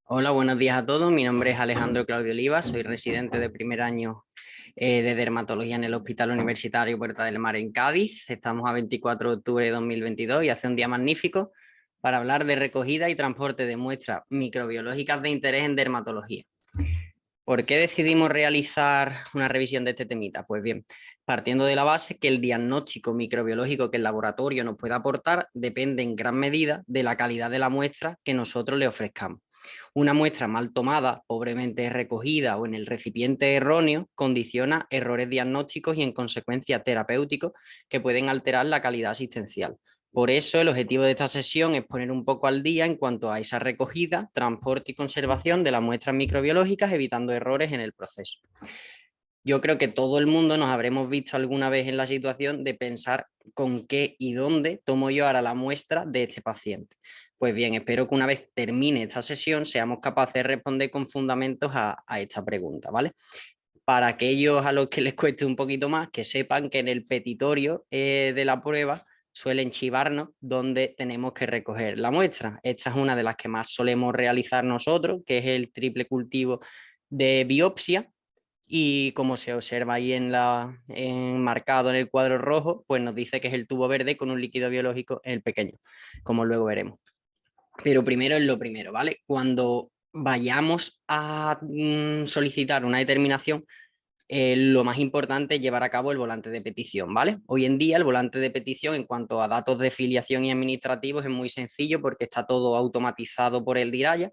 Hola, buenos días a todos. Mi nombre es Alejandro Claudio Oliva, soy residente de primer año de dermatología en el Hospital Universitario Puerta del Mar en Cádiz. Estamos a 24 de octubre de 2022 y hace un día magnífico para hablar de recogida y transporte de muestras microbiológicas de interés en dermatología. ¿Por qué decidimos realizar una revisión de este temita? Pues bien, partiendo de la base que el diagnóstico microbiológico que el laboratorio nos pueda aportar depende en gran medida de la calidad de la muestra que nosotros le ofrezcamos. Una muestra mal tomada, pobremente recogida o en el recipiente erróneo condiciona errores diagnósticos y en consecuencia terapéuticos que pueden alterar la calidad asistencial. Por eso el objetivo de esta sesión es poner un poco al día en cuanto a esa recogida, transporte y conservación de las muestras microbiológicas, evitando errores en el proceso. Yo creo que todo el mundo nos habremos visto alguna vez en la situación de pensar con qué y dónde tomo yo ahora la muestra de este paciente. Pues bien, espero que una vez termine esta sesión seamos capaces de responder con fundamentos a esta pregunta, ¿vale? Para aquellos a los que les cueste un poquito más, que sepan que en el petitorio de la prueba suelen chivarnos dónde tenemos que recoger la muestra. Esta es una de las que más solemos realizar nosotros, que es el triple cultivo de biopsia. Y como se observa ahí marcado en el cuadro rojo, pues nos dice que es el tubo verde con un líquido biológico en el pequeño, como luego veremos. Pero primero es lo primero, ¿vale? Cuando vayamos a solicitar una determinación, lo más importante es llevar a cabo el volante de petición, ¿vale? Hoy en día el volante de petición en cuanto a datos de filiación y administrativos es muy sencillo porque está todo automatizado por el DIRAYA.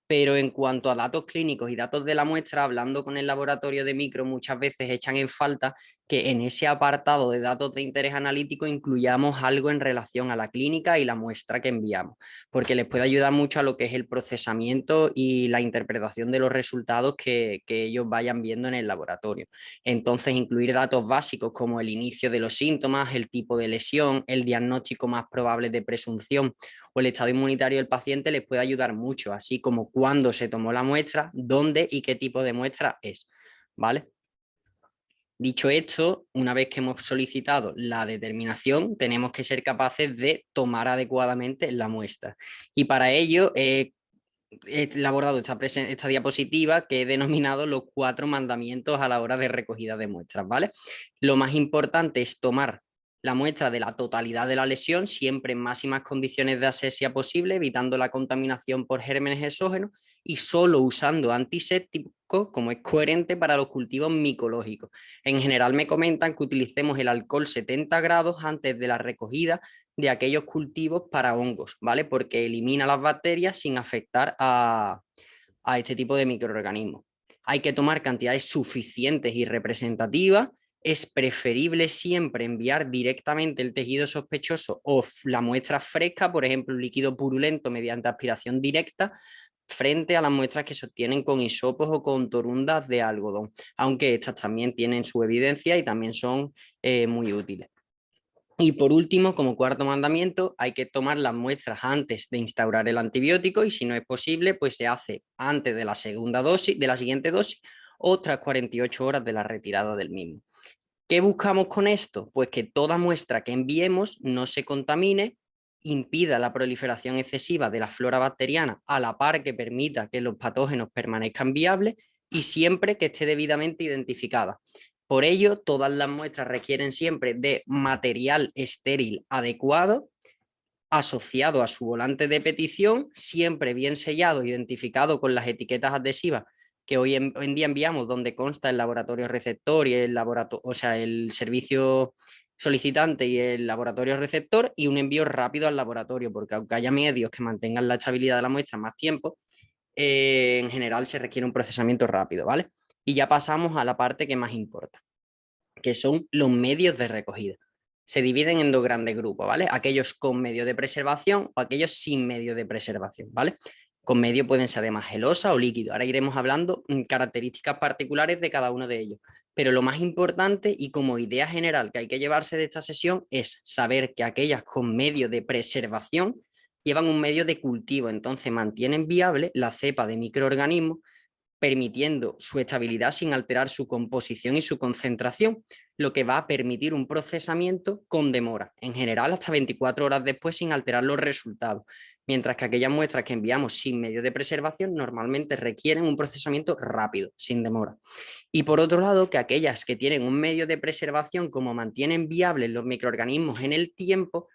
Pero en cuanto a datos clínicos y datos de la muestra, hablando con el laboratorio de micro, muchas veces echan en falta que en ese apartado de datos de interés analítico incluyamos algo en relación a la clínica y la muestra que enviamos, porque les puede ayudar mucho a lo que es el procesamiento y la interpretación de los resultados que ellos vayan viendo en el laboratorio. Entonces, incluir datos básicos como el inicio de los síntomas, el tipo de lesión, el diagnóstico más probable de presunción o el estado inmunitario del paciente les puede ayudar mucho, así como cuándo se tomó la muestra, dónde y qué tipo de muestra es, ¿vale? Dicho esto, una vez que hemos solicitado la determinación, tenemos que ser capaces de tomar adecuadamente la muestra. Y para ello he elaborado esta diapositiva que he denominado los 4 mandamientos a la hora de recogida de muestras, ¿vale? Lo más importante es tomar la muestra de la totalidad de la lesión, siempre en máximas condiciones de asepsia posible, evitando la contaminación por gérmenes exógenos y solo usando antisépticos como es coherente para los cultivos micológicos. En general me comentan que utilicemos el alcohol 70 grados antes de la recogida de aquellos cultivos para hongos, ¿vale? Porque elimina las bacterias sin afectar a este tipo de microorganismos. Hay que tomar cantidades suficientes y representativas. Es preferible siempre enviar directamente el tejido sospechoso o la muestra fresca, por ejemplo, un líquido purulento mediante aspiración directa, frente a las muestras que se obtienen con hisopos o con torundas de algodón, aunque estas también tienen su evidencia y también son muy útiles. Y por último, como cuarto mandamiento, hay que tomar las muestras antes de instaurar el antibiótico y si no es posible, pues se hace antes de la segunda dosis, de la siguiente dosis o tras 48 horas de la retirada del mismo. ¿Qué buscamos con esto? Pues que toda muestra que enviemos no se contamine, impida la proliferación excesiva de la flora bacteriana a la par que permita que los patógenos permanezcan viables y siempre que esté debidamente identificada. Por ello, todas las muestras requieren siempre de material estéril adecuado, asociado a su volante de petición, siempre bien sellado, identificado con las etiquetas adhesivas que hoy en día enviamos, donde consta el laboratorio receptor y el laboratorio, o sea, el servicio solicitante y el laboratorio receptor, y un envío rápido al laboratorio, porque aunque haya medios que mantengan la estabilidad de la muestra más tiempo, en general se requiere un procesamiento rápido, ¿vale? Y ya pasamos a la parte que más importa, que son los medios de recogida. Se dividen en 2 grandes grupos, ¿vale? Aquellos con medio de preservación o aquellos sin medio de preservación, ¿vale? Con medio pueden ser además gelosa o líquido. Ahora iremos hablando características particulares de cada uno de ellos. Pero lo más importante y como idea general que hay que llevarse de esta sesión es saber que aquellas con medio de preservación llevan un medio de cultivo, entonces mantienen viable la cepa de microorganismos permitiendo su estabilidad sin alterar su composición y su concentración, lo que va a permitir un procesamiento con demora, en general hasta 24 horas después sin alterar los resultados. mientras que aquellas muestras que enviamos sin medios de preservación normalmente requieren un procesamiento rápido, sin demora. Y por otro lado, que aquellas que tienen un medio de preservación, como mantienen viables los microorganismos en el tiempo,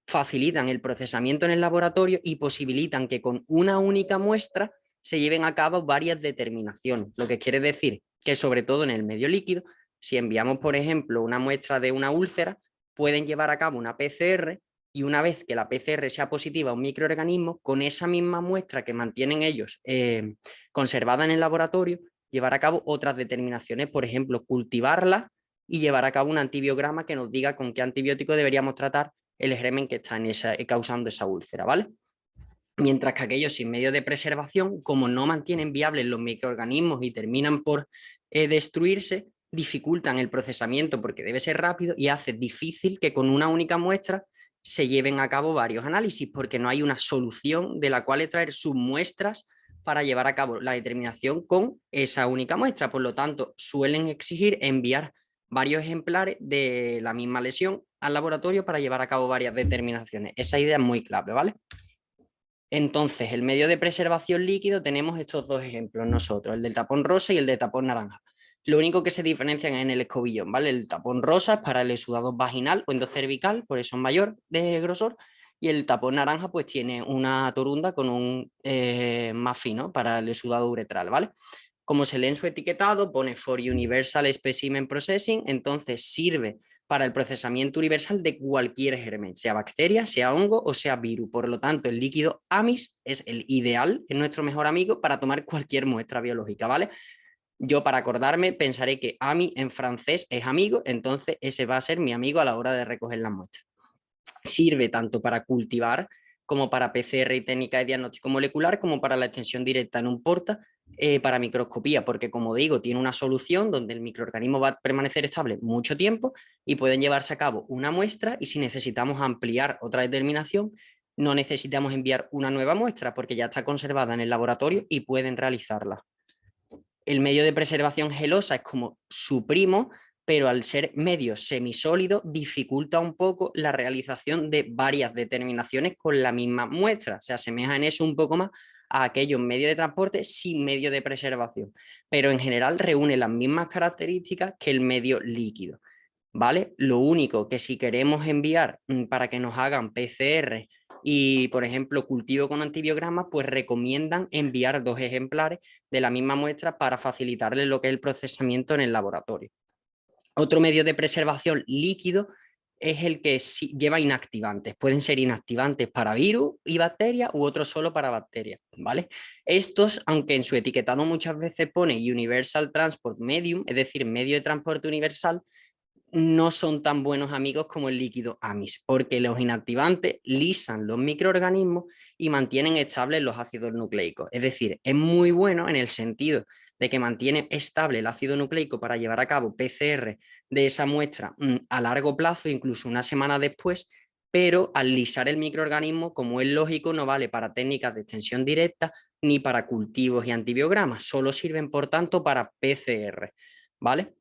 facilitan el procesamiento en el laboratorio y posibilitan que con una única muestra se lleven a cabo varias determinaciones, lo que quiere decir que sobre todo en el medio líquido, si enviamos por ejemplo una muestra de una úlcera, pueden llevar a cabo una PCR y una vez que la PCR sea positiva a un microorganismo, con esa misma muestra que mantienen ellos conservada en el laboratorio, llevar a cabo otras determinaciones, por ejemplo, cultivarla y llevar a cabo un antibiograma que nos diga con qué antibiótico deberíamos tratar el germen que está causando esa úlcera, ¿vale? Mientras que aquellos sin medio de preservación, como no mantienen viables los microorganismos y terminan por destruirse, dificultan el procesamiento porque debe ser rápido y hace difícil que con una única muestra se lleven a cabo varios análisis porque no hay una solución de la cual extraer submuestras para llevar a cabo la determinación con esa única muestra. Por lo tanto, suelen exigir enviar varios ejemplares de la misma lesión al laboratorio para llevar a cabo varias determinaciones. Esa idea es muy clave, ¿vale? Entonces, el medio de preservación líquido tenemos estos dos ejemplos nosotros, el del tapón rosa y el de tapón naranja. Lo único que se diferencian es en el escobillón, ¿vale? El tapón rosa es para el exudado vaginal o endocervical, por eso es mayor de grosor, y el tapón naranja pues tiene una torunda con un más fino para el exudado uretral, ¿vale? Como se lee en su etiquetado, pone for Universal Specimen Processing, entonces sirve para el procesamiento universal de cualquier germen, sea bacteria, sea hongo o sea virus. Por lo tanto, el líquido AMIS es el ideal, es nuestro mejor amigo para tomar cualquier muestra biológica, ¿vale? Yo para acordarme pensaré que AMI en francés es amigo, entonces ese va a ser mi amigo a la hora de recoger las muestras. Sirve tanto para cultivar como para PCR y técnica de diagnóstico molecular, como para la extensión directa en un porta para microscopía, porque como digo, tiene una solución donde el microorganismo va a permanecer estable mucho tiempo y pueden llevarse a cabo una muestra y si necesitamos ampliar otra determinación, no necesitamos enviar una nueva muestra porque ya está conservada en el laboratorio y pueden realizarla. El medio de preservación gelosa es como su primo, pero al ser medio semisólido dificulta un poco la realización de varias determinaciones con la misma muestra. Se asemeja en eso un poco más a aquellos medios de transporte sin medio de preservación, pero en general reúne las mismas características que el medio líquido, ¿vale? Lo único que si queremos enviar para que nos hagan PCR y, por ejemplo, cultivo con antibiogramas, pues recomiendan enviar 2 ejemplares de la misma muestra para facilitarle lo que es el procesamiento en el laboratorio. Otro medio de preservación líquido es el que lleva inactivantes. Pueden ser inactivantes para virus y bacterias u otros solo para bacterias, ¿vale? Estos, aunque en su etiquetado muchas veces pone Universal Transport Medium, es decir, medio de transporte universal, no son tan buenos amigos como el líquido AMIS, porque los inactivantes lisan los microorganismos y mantienen estables los ácidos nucleicos. Es decir, es muy bueno en el sentido de que mantiene estable el ácido nucleico para llevar a cabo PCR de esa muestra a largo plazo, incluso una semana después, pero al lisar el microorganismo, como es lógico, no vale para técnicas de extensión directa ni para cultivos y antibiogramas, solo sirven, por tanto, para PCR, ¿vale?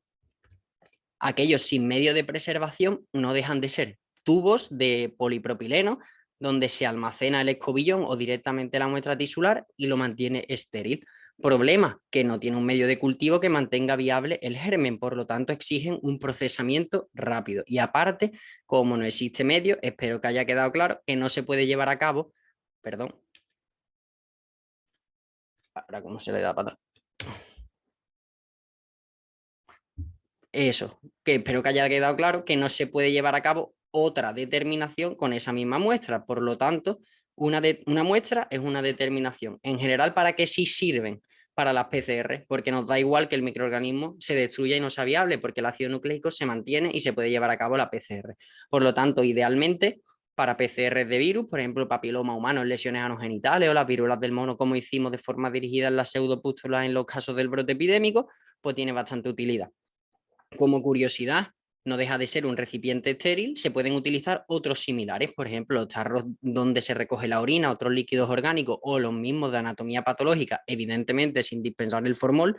Aquellos sin medio de preservación no dejan de ser tubos de polipropileno donde se almacena el escobillón o directamente la muestra tisular y lo mantiene estéril. Problema, que no tiene un medio de cultivo que mantenga viable el germen, por lo tanto exigen un procesamiento rápido. Y aparte, como no existe medio, espero que haya quedado claro que no se puede llevar a cabo, perdón, ahora cómo se le da para atrás. Eso, que espero que haya quedado claro que no se puede llevar a cabo otra determinación con esa misma muestra. Por lo tanto, una muestra es una determinación. En general, ¿para qué sí sirven? Para las PCR, porque nos da igual que el microorganismo se destruya y no sea viable, porque el ácido nucleico se mantiene y se puede llevar a cabo la PCR. Por lo tanto, idealmente, para PCR de virus, por ejemplo, papiloma humano en lesiones anogenitales o las viruelas del mono, como hicimos de forma dirigida en las pseudopústulas en los casos del brote epidémico, pues tiene bastante utilidad. Como curiosidad, no deja de ser un recipiente estéril, se pueden utilizar otros similares, por ejemplo, los tarros donde se recoge la orina, otros líquidos orgánicos o los mismos de anatomía patológica, evidentemente sin dispensar el formol,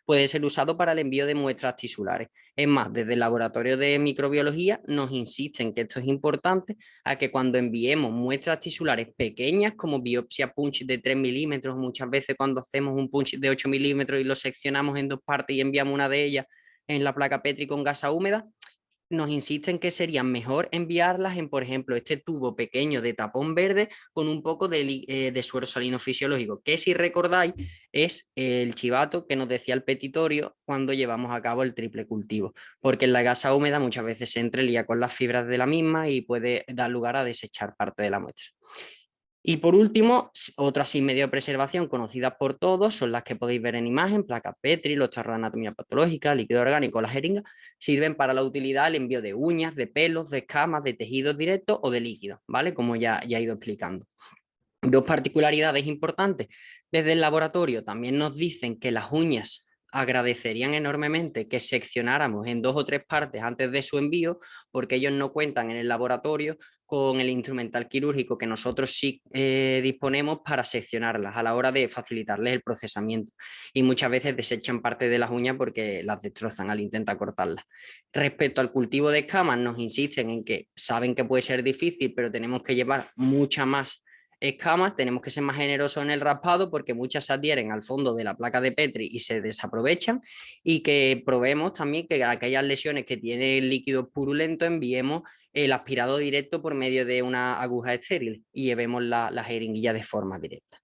puede ser usado para el envío de muestras tisulares. Es más, desde el laboratorio de microbiología nos insisten que esto es importante a que cuando enviemos muestras tisulares pequeñas como biopsia punch de 3 milímetros, muchas veces cuando hacemos un punch de 8 milímetros y lo seccionamos en dos partes y enviamos una de ellas en la placa Petri con gasa húmeda, nos insisten que sería mejor enviarlas en, por ejemplo, este tubo pequeño de tapón verde con un poco de suero salino fisiológico, que si recordáis es el chivato que nos decía el petitorio cuando llevamos a cabo el triple cultivo, porque en la gasa húmeda muchas veces se entrelía con las fibras de la misma y puede dar lugar a desechar parte de la muestra. Y por último, otras sin medio de preservación conocidas por todos son las que podéis ver en imagen: placas Petri, los tarros de anatomía patológica, líquido orgánico, la jeringa. Sirven para la utilidad el envío de uñas, de pelos, de escamas, de tejidos directos o de líquidos, ¿vale? Como ya he ido explicando. Dos particularidades importantes. Desde el laboratorio también nos dicen que las uñas agradecerían enormemente que seccionáramos en 2 o 3 partes antes de su envío, porque ellos no cuentan en el laboratorio con el instrumental quirúrgico que nosotros sí disponemos para seccionarlas a la hora de facilitarles el procesamiento. Y muchas veces desechan parte de las uñas porque las destrozan al intentar cortarlas. Respecto al cultivo de escamas, nos insisten en que saben que puede ser difícil, pero tenemos que llevar mucha más escamas, tenemos que ser más generosos en el raspado porque muchas se adhieren al fondo de la placa de Petri y se desaprovechan, y que probemos también que aquellas lesiones que tienen líquidos purulentos enviemos el aspirado directo por medio de una aguja estéril y llevemos la jeringuilla de forma directa.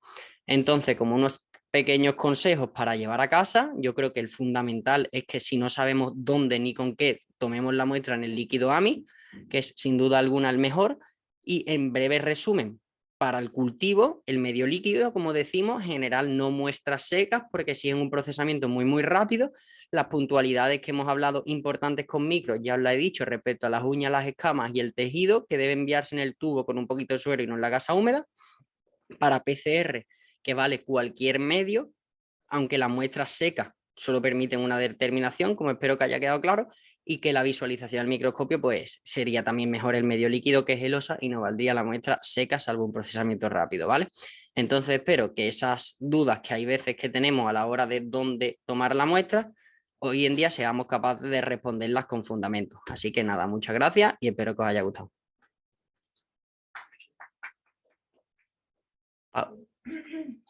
Entonces, como unos pequeños consejos para llevar a casa, yo creo que el fundamental es que si no sabemos dónde ni con qué, tomemos la muestra en el líquido AMI, que es sin duda alguna el mejor. Y en breve resumen, para el cultivo, el medio líquido, como decimos, en general no muestras secas porque siguen un procesamiento muy rápido. Las puntualidades que hemos hablado importantes con micros, ya os la he dicho respecto a las uñas, las escamas y el tejido, que debe enviarse en el tubo con un poquito de suero y no en la gasa húmeda. Para PCR, que vale cualquier medio, aunque las muestras secas solo permiten una determinación, como espero que haya quedado claro, y que la visualización al microscopio pues sería también mejor el medio líquido, que es gelosa, y no valdría la muestra seca salvo un procesamiento rápido, ¿vale? Entonces espero que esas dudas que hay veces que tenemos a la hora de dónde tomar la muestra, hoy en día seamos capaces de responderlas con fundamentos. Así que nada, muchas gracias y espero que os haya gustado.